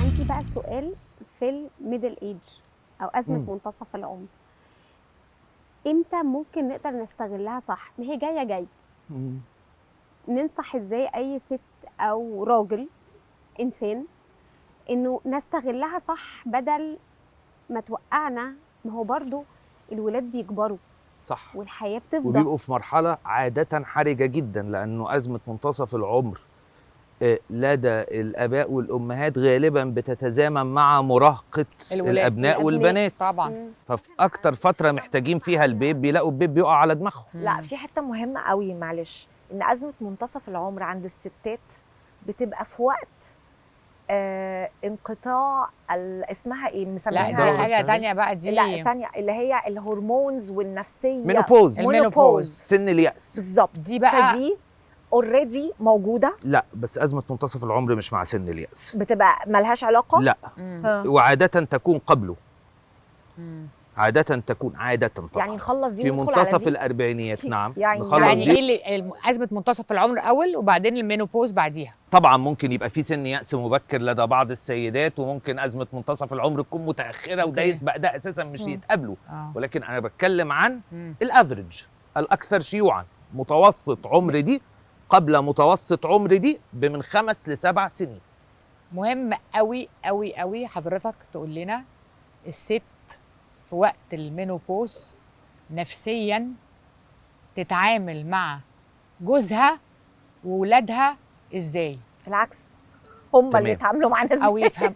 عندي بقى سؤال في الميدل ايج او ازمه منتصف العمر. امتى ممكن نقدر نستغلها صح؟ ما هي جايه ننصح ازاي اي ست او راجل انسان انه نستغلها صح بدل ما توقعنا؟ ما هو برضو الولاد بيكبروا صح، والحياه بتفضل وبيبقوا في مرحله عاده حرجه جدا، لانه ازمه منتصف العمر لدى الاباء والامهات غالبا بتتزامن مع مراهقه الابناء والبنات طبعا. ففي اكتر فتره محتاجين فيها البيب بيلاقوا البيب بيقع على دماغهم. لا، في حته مهمه قوي، معلش، ان ازمه منتصف العمر عند الستات بتبقى في وقت انقطاع اسمها ايه، لا مسمينها؟ دي حاجه ثانيه بقى، دي لا ثانيه، اللي هي الهرمونز والنفسيه، مينوبوز، سن اليأس بالظبط. دي بقى فدي اوريدي موجوده. لا، بس ازمه منتصف العمر مش مع سن اليأس، بتبقى ملهاش علاقه. لا وعاده تكون قبله. عادة تكون طبعا يعني نخلص دي في وندخل على منتصف دي؟ الأربعينيات. نعم، يعني نخلص يعني دي. ايه اللي ازمه منتصف العمر اول وبعدين المينوبوز بعديها؟ طبعا ممكن يبقى في سن يأس مبكر لدى بعض السيدات، وممكن أزمة منتصف العمر تكون متأخرة وده يسبق ده أساسا مش يتقابلوا. ولكن أنا بتكلم عن الأفريج، الأكثر شيوعا. متوسط عمر دي قبل متوسط عمر دي من 5 ل 7 سنين. مهم قوي قوي قوي حضرتك تقول لنا الست في وقت المينوبوز نفسيا تتعامل مع جوزها وولادها ازاي؟ العكس، هم اللي يتعاملوا معانا ازاي او يفهم.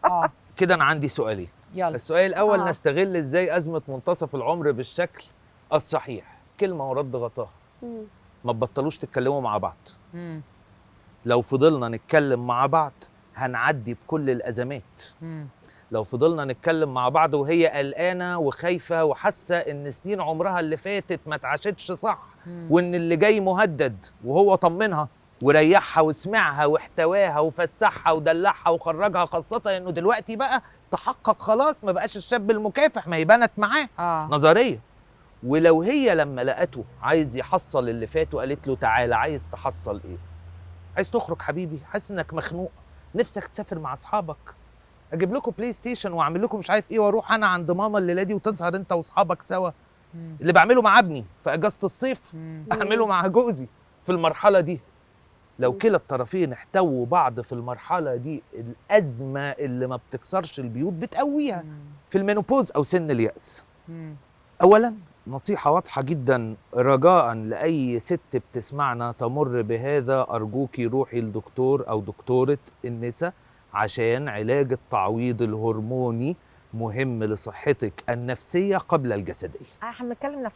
كده انا عندي سؤالين. يلا. السؤال الاول، نستغل ازاي ازمه منتصف العمر بالشكل الصحيح؟ كلمه ورد غطاها. ما تبطلوش تتكلموا مع بعض. لو فضلنا نتكلم مع بعض هنعدي بكل الازمات. لو فضلنا نتكلم مع بعض وهي قلقانه وخايفه وحاسه ان سنين عمرها اللي فاتت ما اتعاشتش صح، وان اللي جاي مهدد، وهو طمنها وريحها وسمعها واحتواها وفسحها ودلعها وخرجها، خاصه انه دلوقتي بقى تحقق خلاص، ما بقاش الشاب المكافح، ما هي بنت معاه نظريه. ولو هي لما لقته عايز يحصل اللي فات وقالت له تعالى، عايز تحصل ايه؟ عايز تخرج حبيبي؟ حاسس انك مخنوق، نفسك تسافر مع اصحابك، اجيب لكم بلاي ستيشن واعمل لكم مش عارف ايه، واروح انا عند ماما الليله دي وتسهر انت واصحابك سوا. اللي بعمله مع ابني في اجازه الصيف اعمله مع جوزي في المرحله دي. لو كلا الطرفين احتووا بعض في المرحله دي، الازمه اللي ما بتكسرش البيوت بتقويها. في المينوبوز او سن اليأس، اولا نصيحه واضحه جدا رجاء لاي ست بتسمعنا تمر بهذا، ارجوكي روحي لدكتور او دكتوره النساء، عشان علاج التعويض الهرموني مهم لصحتك النفسيه قبل الجسديه. احنا بنتكلم نفسيا.